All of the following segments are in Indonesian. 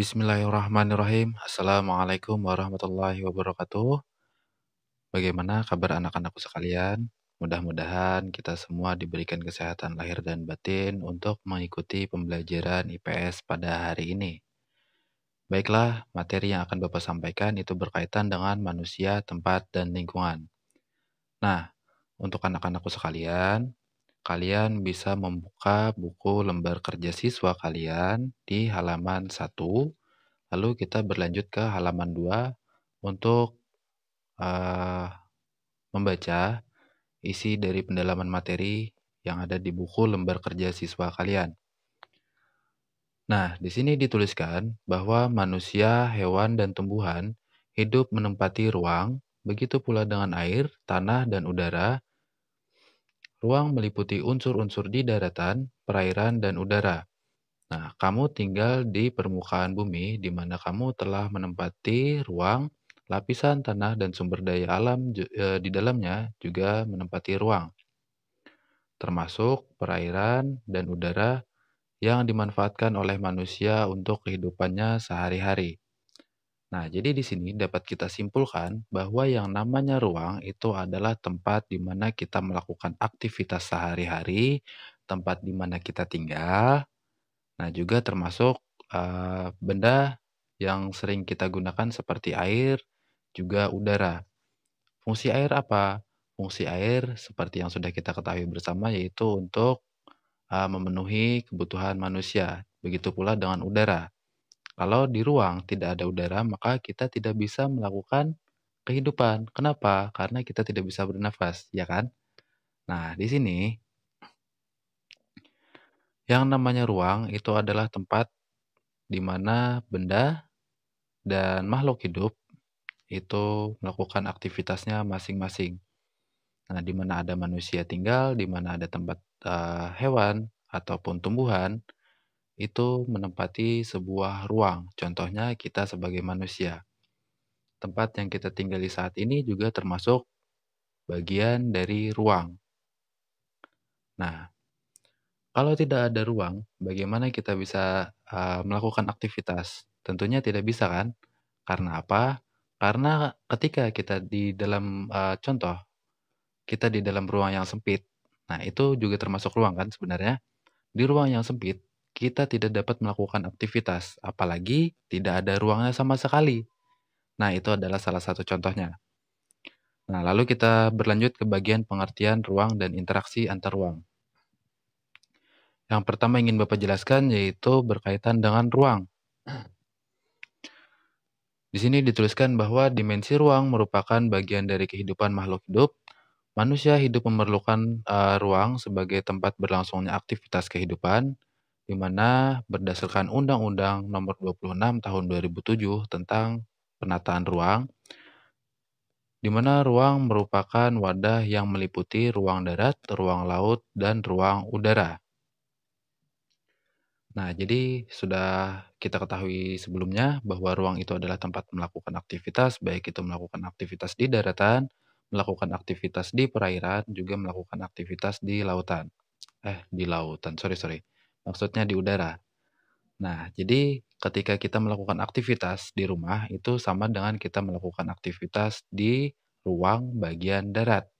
Bismillahirrahmanirrahim. Assalamualaikum warahmatullahi wabarakatuh. Bagaimana kabar anak-anakku sekalian? Mudah-mudahan kita semua diberikan kesehatan lahir dan batin untuk mengikuti pembelajaran IPS pada hari ini. Baiklah, materi yang akan Bapak sampaikan itu berkaitan dengan manusia, tempat, dan lingkungan. Nah, untuk anak-anakku sekalian, kalian bisa membuka buku lembar kerja siswa kalian di halaman 1. Lalu kita berlanjut ke halaman 2 untuk membaca isi dari pendalaman materi yang ada di buku lembar kerja siswa kalian. Nah, di sini dituliskan bahwa manusia, hewan, dan tumbuhan hidup menempati ruang, begitu pula dengan air, tanah, dan udara. Ruang meliputi unsur-unsur di daratan, perairan, dan udara. Nah, kamu tinggal di permukaan bumi, di mana kamu telah menempati ruang, lapisan tanah, dan sumber daya alam di dalamnya juga menempati ruang, termasuk perairan dan udara yang dimanfaatkan oleh manusia untuk kehidupannya sehari-hari. Nah, jadi di sini dapat kita simpulkan bahwa yang namanya ruang itu adalah tempat di mana kita melakukan aktivitas sehari-hari, tempat di mana kita tinggal. Nah, juga termasuk benda yang sering kita gunakan seperti air, juga udara. Fungsi air apa? Fungsi air seperti yang sudah kita ketahui bersama yaitu untuk memenuhi kebutuhan manusia. Begitu pula dengan udara. Kalau di ruang tidak ada udara, maka kita tidak bisa melakukan kehidupan. Kenapa? Karena kita tidak bisa bernafas, ya kan? Nah, di sini yang namanya ruang itu adalah tempat di mana benda dan makhluk hidup itu melakukan aktivitasnya masing-masing. Nah, di mana ada manusia tinggal, di mana ada tempat hewan ataupun tumbuhan, itu menempati sebuah ruang. Contohnya kita sebagai manusia. Tempat yang kita tinggali saat ini juga termasuk bagian dari ruang. Nah, kalau tidak ada ruang, bagaimana kita bisa melakukan aktivitas? Tentunya tidak bisa kan? Karena apa? Karena ketika kita di dalam contoh, kita di dalam ruang yang sempit. Nah, itu juga termasuk ruang kan sebenarnya. Di ruang yang sempit, kita tidak dapat melakukan aktivitas, apalagi tidak ada ruangnya sama sekali. Nah, itu adalah salah satu contohnya. Nah, lalu kita berlanjut ke bagian pengertian ruang dan interaksi antar ruang. Yang pertama ingin Bapak jelaskan yaitu berkaitan dengan ruang. Di sini dituliskan bahwa dimensi ruang merupakan bagian dari kehidupan makhluk hidup. Manusia hidup memerlukan ruang sebagai tempat berlangsungnya aktivitas kehidupan, di mana berdasarkan Undang-Undang Nomor 26 Tahun 2007 tentang penataan ruang, di mana ruang merupakan wadah yang meliputi ruang darat, ruang laut, dan ruang udara. Nah, jadi sudah kita ketahui sebelumnya bahwa ruang itu adalah tempat melakukan aktivitas, baik itu melakukan aktivitas di daratan, melakukan aktivitas di perairan, juga melakukan aktivitas di lautan. Di lautan, sorry. Maksudnya di udara. Nah, jadi ketika kita melakukan aktivitas di rumah, itu sama dengan kita melakukan aktivitas di ruang bagian darat.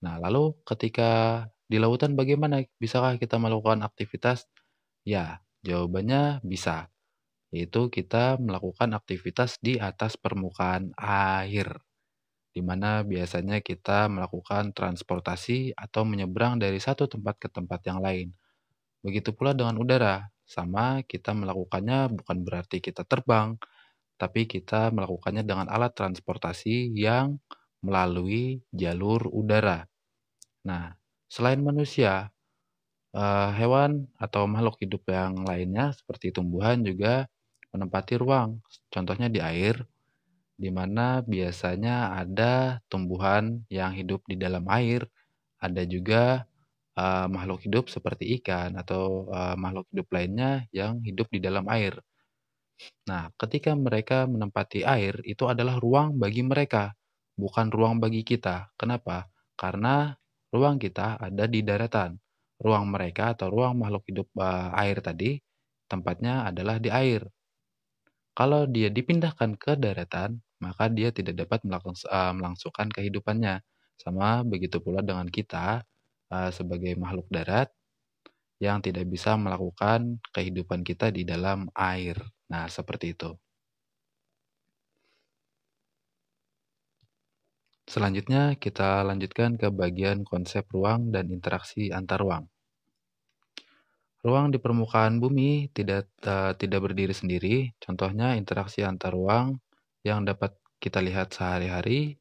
Nah, lalu ketika di lautan bagaimana? Bisakah kita melakukan aktivitas? Ya, jawabannya bisa, yaitu kita melakukan aktivitas di atas permukaan air, di mana biasanya kita melakukan transportasi atau menyeberang dari satu tempat ke tempat yang lain. Begitu pula dengan udara, sama kita melakukannya bukan berarti kita terbang, tapi kita melakukannya dengan alat transportasi yang melalui jalur udara. Nah, selain manusia, hewan atau makhluk hidup yang lainnya seperti tumbuhan juga menempati ruang. Contohnya di air, di mana biasanya ada tumbuhan yang hidup di dalam air, ada juga makhluk hidup seperti ikan atau makhluk hidup lainnya yang hidup di dalam air. Nah, ketika mereka menempati air, itu adalah ruang bagi mereka, bukan ruang bagi kita. Kenapa? Karena ruang kita ada di daratan. Ruang mereka atau ruang makhluk hidup air tadi, tempatnya adalah di air. Kalau dia dipindahkan ke daratan, maka dia tidak dapat melangsungkan kehidupannya. Sama begitu pula dengan kita, sebagai makhluk darat yang tidak bisa melakukan kehidupan kita di dalam air. Nah, seperti itu. Selanjutnya, kita lanjutkan ke bagian konsep ruang dan interaksi antar ruang. Ruang di permukaan bumi tidak berdiri sendiri. Contohnya interaksi antar ruang yang dapat kita lihat sehari-hari,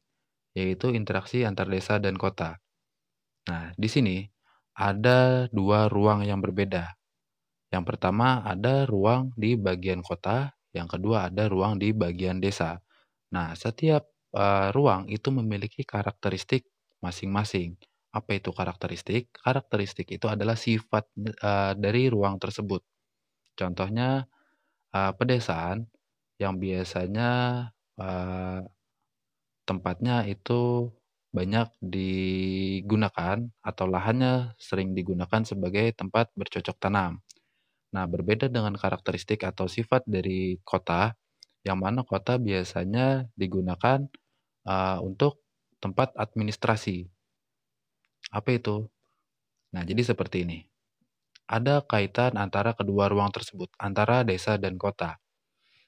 yaitu interaksi antar desa dan kota. Nah, di sini ada dua ruang yang berbeda. Yang pertama ada ruang di bagian kota, yang kedua ada ruang di bagian desa. Nah, setiap ruang itu memiliki karakteristik masing-masing. Apa itu karakteristik? Karakteristik itu adalah sifat dari ruang tersebut. Contohnya pedesaan yang biasanya tempatnya itu banyak digunakan atau lahannya sering digunakan sebagai tempat bercocok tanam. Nah, berbeda dengan karakteristik atau sifat dari kota, yang mana kota biasanya digunakan untuk tempat administrasi. Apa itu? Nah, jadi seperti ini. Ada kaitan antara kedua ruang tersebut, antara desa dan kota.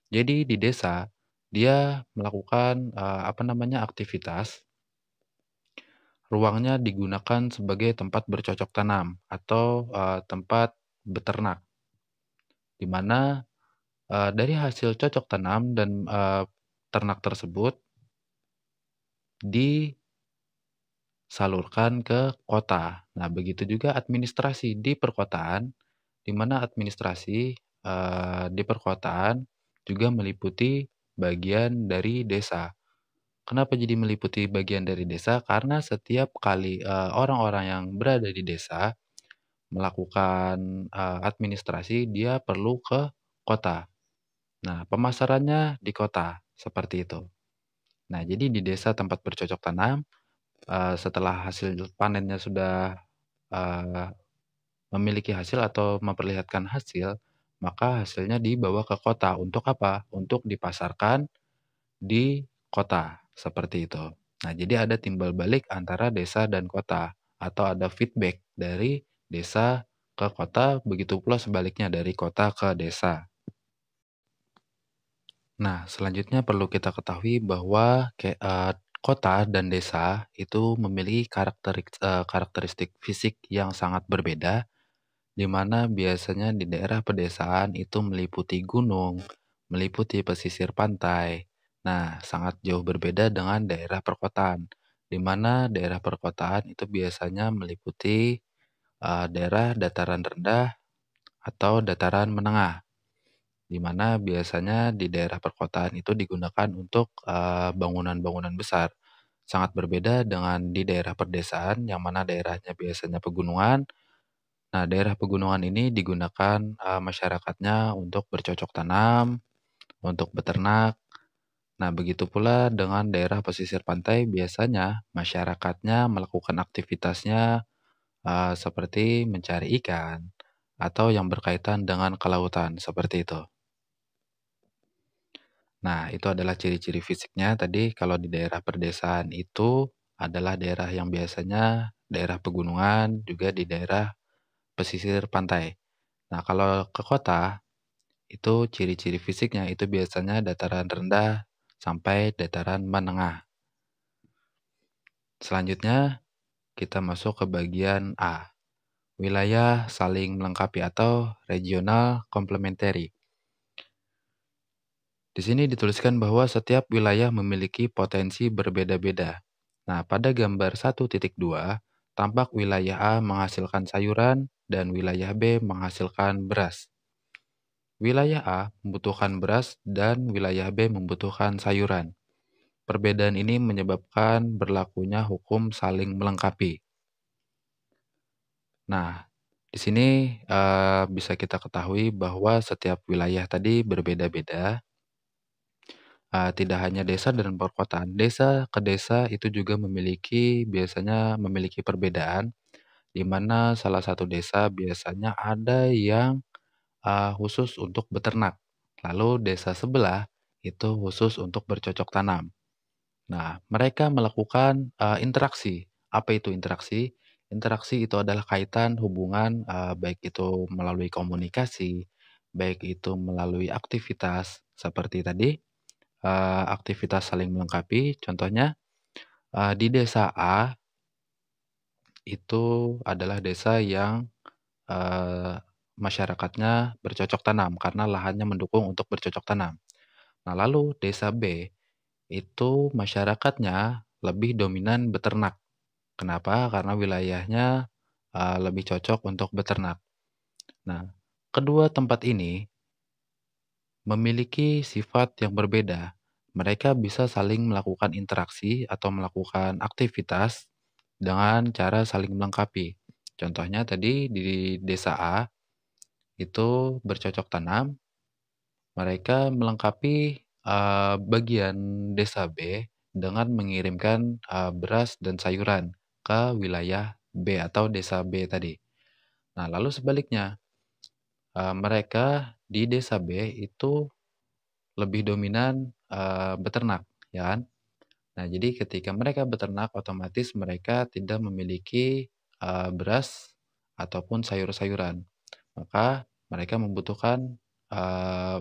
Jadi di desa, dia melakukan aktivitas, ruangnya digunakan sebagai tempat bercocok tanam atau tempat beternak, di mana dari hasil cocok tanam dan ternak tersebut disalurkan ke kota. Nah, begitu juga administrasi di perkotaan, di mana administrasi di perkotaan juga meliputi bagian dari desa. Kenapa jadi meliputi bagian dari desa? Karena setiap kali orang-orang yang berada di desa melakukan administrasi, dia perlu ke kota. Nah, pemasarannya di kota, seperti itu. Nah, jadi di desa tempat bercocok tanam, setelah hasil panennya sudah eee, memiliki hasil atau memperlihatkan hasil, maka hasilnya dibawa ke kota. Untuk apa? Untuk dipasarkan di kota, seperti itu. Nah, jadi ada timbal balik antara desa dan kota, atau ada feedback dari desa ke kota, begitu pula sebaliknya dari kota ke desa. Nah, selanjutnya perlu kita ketahui bahwa kota dan desa itu memiliki karakteristik fisik yang sangat berbeda, di mana biasanya di daerah pedesaan itu meliputi gunung, meliputi pesisir pantai. Nah, sangat jauh berbeda dengan daerah perkotaan, di mana daerah perkotaan itu biasanya meliputi daerah dataran rendah atau dataran menengah, di mana biasanya di daerah perkotaan itu digunakan untuk bangunan-bangunan besar. Sangat berbeda dengan di daerah perdesaan, yang mana daerahnya biasanya pegunungan. Nah, daerah pegunungan ini digunakan masyarakatnya untuk bercocok tanam, untuk beternak. Nah, begitu pula dengan daerah pesisir pantai, biasanya masyarakatnya melakukan aktivitasnya seperti mencari ikan atau yang berkaitan dengan kelautan, seperti itu. Nah, itu adalah ciri-ciri fisiknya tadi. Kalau di daerah perdesaan itu adalah daerah yang biasanya daerah pegunungan, juga di daerah pesisir pantai. Nah, kalau ke kota, itu ciri-ciri fisiknya itu biasanya dataran rendah sampai dataran menengah. Selanjutnya, kita masuk ke bagian A, wilayah saling melengkapi atau regional complementary. Di sini dituliskan bahwa setiap wilayah memiliki potensi berbeda-beda. Nah, pada gambar 1.2, tampak wilayah A menghasilkan sayuran dan wilayah B menghasilkan beras. Wilayah A membutuhkan beras dan wilayah B membutuhkan sayuran. Perbedaan ini menyebabkan berlakunya hukum saling melengkapi. Nah, di sini bisa kita ketahui bahwa setiap wilayah tadi berbeda-beda. Tidak hanya desa dan perkotaan, desa ke desa itu juga biasanya memiliki perbedaan, di mana salah satu desa biasanya ada yang khusus untuk beternak. Lalu desa sebelah itu khusus untuk bercocok tanam. Nah, mereka melakukan, interaksi. Apa itu interaksi? Interaksi itu adalah kaitan hubungan, baik itu melalui komunikasi, baik itu melalui aktivitas seperti tadi, aktivitas saling melengkapi. Contohnya, di desa A itu adalah desa yang, eee, masyarakatnya bercocok tanam karena lahannya mendukung untuk bercocok tanam. Nah, lalu desa B itu masyarakatnya lebih dominan beternak. Kenapa? Karena wilayahnya, lebih cocok untuk beternak. Nah, kedua tempat ini memiliki sifat yang berbeda. Mereka bisa saling melakukan interaksi atau melakukan aktivitas dengan cara saling melengkapi. Contohnya tadi di desa A itu bercocok tanam, mereka melengkapi, bagian desa B dengan mengirimkan, beras dan sayuran ke wilayah B atau desa B tadi. Nah, lalu sebaliknya, mereka di desa B itu lebih dominan, beternak, ya kan? Nah, jadi ketika mereka beternak, otomatis mereka tidak memiliki, beras ataupun sayur-sayuran. Maka mereka membutuhkan,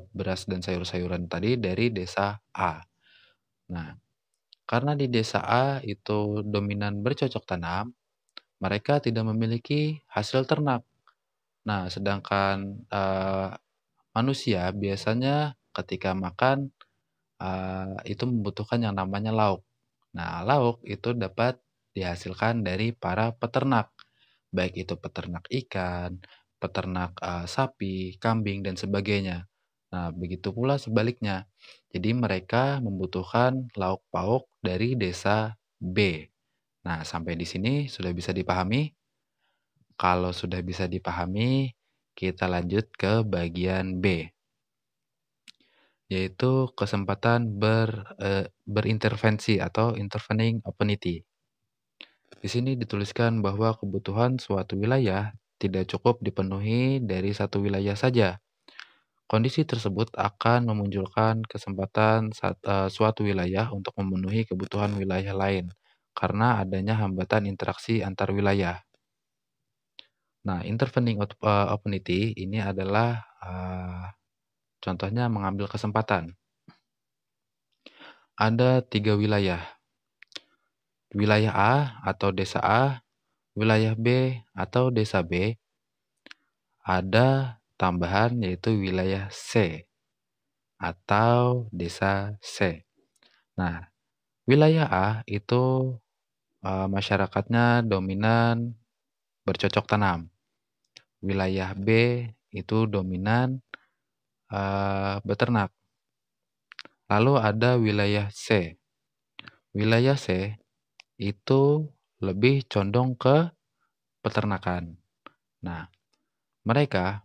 beras dan sayur-sayuran tadi dari desa A. Nah, karena di desa A itu dominan bercocok tanam, mereka tidak memiliki hasil ternak. Nah, sedangkan, manusia biasanya ketika makan, itu membutuhkan yang namanya lauk. Nah, lauk itu dapat dihasilkan dari para peternak, baik itu peternak ikan, peternak, sapi, kambing, dan sebagainya. Nah, begitu pula sebaliknya. Jadi mereka membutuhkan lauk pauk dari desa B. Nah, sampai di sini sudah bisa dipahami? Kalau sudah bisa dipahami, kita lanjut ke bagian B, yaitu kesempatan berintervensi atau intervening opportunity. Di sini dituliskan bahwa kebutuhan suatu wilayah tidak cukup dipenuhi dari satu wilayah saja. Kondisi tersebut akan memunculkan kesempatan suatu wilayah untuk memenuhi kebutuhan wilayah lain karena adanya hambatan interaksi antar wilayah. Nah, intervening opportunity ini adalah, contohnya mengambil kesempatan. Ada 3 wilayah, wilayah A atau desa A, wilayah B atau desa B, ada tambahan yaitu wilayah C atau desa C. Nah, wilayah A itu, masyarakatnya dominan bercocok tanam. Wilayah B itu dominan, beternak. Lalu ada wilayah C. Wilayah C itu lebih condong ke peternakan. Nah, mereka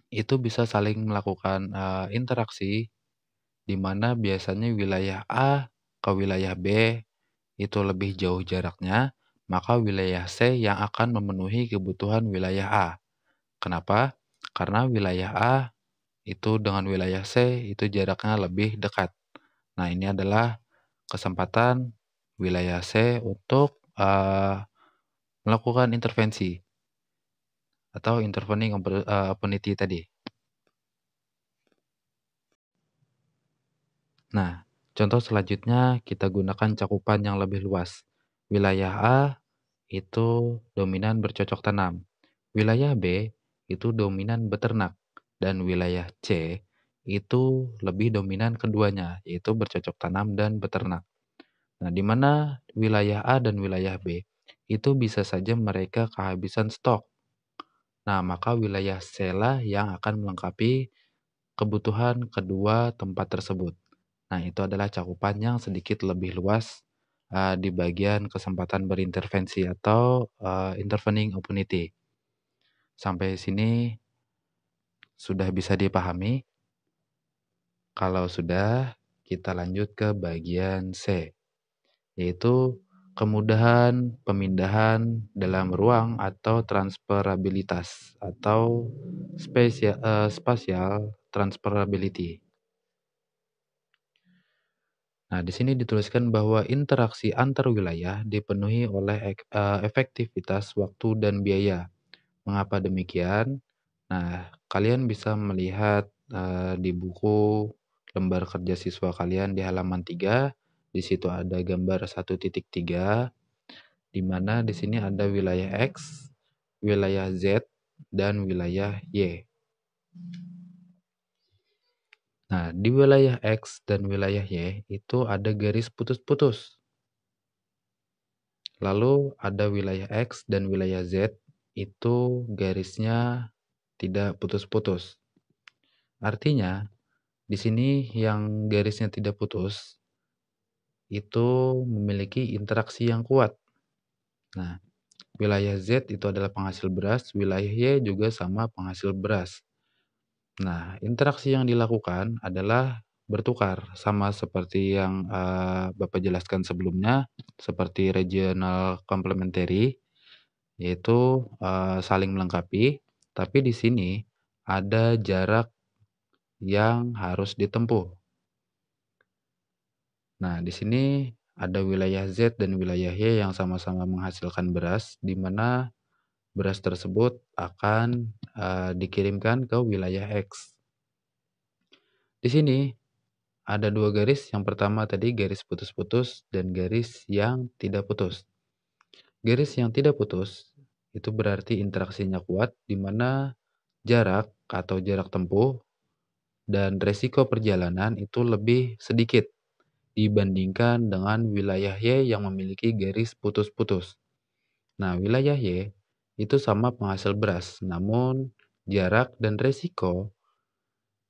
itu bisa saling melakukan, interaksi di mana biasanya wilayah A ke wilayah B itu lebih jauh jaraknya, maka wilayah C yang akan memenuhi kebutuhan wilayah A. Kenapa? Karena wilayah A itu dengan wilayah C itu jaraknya lebih dekat. Nah, ini adalah kesempatan wilayah C untuk, melakukan intervensi atau intervening opportunity tadi. Nah, contoh selanjutnya kita gunakan cakupan yang lebih luas. Wilayah A itu dominan bercocok tanam. Wilayah B itu dominan beternak. Dan wilayah C itu lebih dominan keduanya, yaitu bercocok tanam dan beternak. Nah, di mana wilayah A dan wilayah B itu bisa saja mereka kehabisan stok. Nah, maka wilayah C lah yang akan melengkapi kebutuhan kedua tempat tersebut. Nah, itu adalah cakupan yang sedikit lebih luas di bagian kesempatan berintervensi atau intervening opportunity. Sampai sini sudah bisa dipahami? Kalau sudah, kita lanjut ke bagian C, yaitu kemudahan pemindahan dalam ruang atau transferabilitas atau spatial transferability. Nah, di sini dituliskan bahwa interaksi antar wilayah dipenuhi oleh efektivitas waktu dan biaya. Mengapa demikian? Nah, kalian bisa melihat di buku lembar kerja siswa kalian di halaman 3. Di situ ada gambar 1.3, di mana di sini ada wilayah X, wilayah Z, dan wilayah Y. Nah, di wilayah X dan wilayah Y itu ada garis putus-putus. Lalu ada wilayah X dan wilayah Z, itu garisnya tidak putus-putus. Artinya, di sini yang garisnya tidak putus, itu memiliki interaksi yang kuat. Nah, wilayah Z itu adalah penghasil beras, wilayah Y juga sama penghasil beras. Nah, interaksi yang dilakukan adalah bertukar, sama seperti yang Bapak jelaskan sebelumnya, seperti regional complementary, yaitu saling melengkapi, tapi di sini ada jarak yang harus ditempuh. Nah, di sini ada wilayah Z dan wilayah Y yang sama-sama menghasilkan beras, di mana beras tersebut akan dikirimkan ke wilayah X. Di sini ada dua garis, yang pertama tadi garis putus-putus dan garis yang tidak putus. Garis yang tidak putus itu berarti interaksinya kuat, di mana jarak atau jarak tempuh dan resiko perjalanan itu lebih sedikit dibandingkan dengan wilayah Y yang memiliki garis putus-putus. Nah, wilayah Y itu sama penghasil beras, namun jarak dan resiko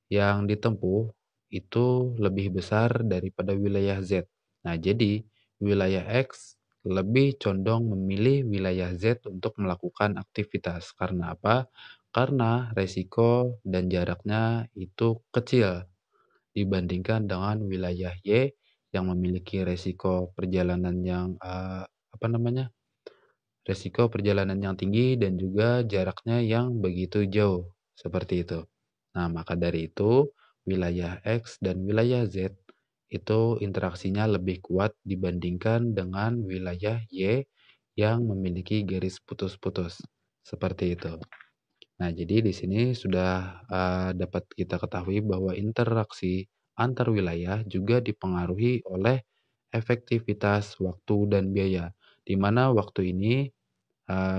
yang ditempuh itu lebih besar daripada wilayah Z. Nah, jadi wilayah X lebih condong memilih wilayah Z untuk melakukan aktivitas. Karena apa? Karena resiko dan jaraknya itu kecil dibandingkan dengan wilayah Y yang memiliki resiko perjalanan yang apa namanya? Resiko perjalanan yang tinggi dan juga jaraknya yang begitu jauh, seperti itu. Nah, maka dari itu, wilayah X dan wilayah Z itu interaksinya lebih kuat dibandingkan dengan wilayah Y yang memiliki garis putus-putus, seperti itu. Nah, jadi di sini sudah dapat kita ketahui bahwa interaksi antar wilayah juga dipengaruhi oleh efektivitas waktu dan biaya, di mana waktu ini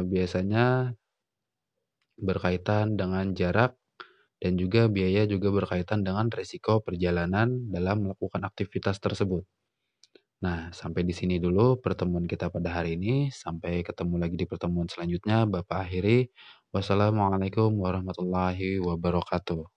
biasanya berkaitan dengan jarak dan juga biaya juga berkaitan dengan resiko perjalanan dalam melakukan aktivitas tersebut. Nah, sampai di sini dulu pertemuan kita pada hari ini. Sampai ketemu lagi di pertemuan selanjutnya. Bapak akhiri. Wassalamualaikum warahmatullahi wabarakatuh.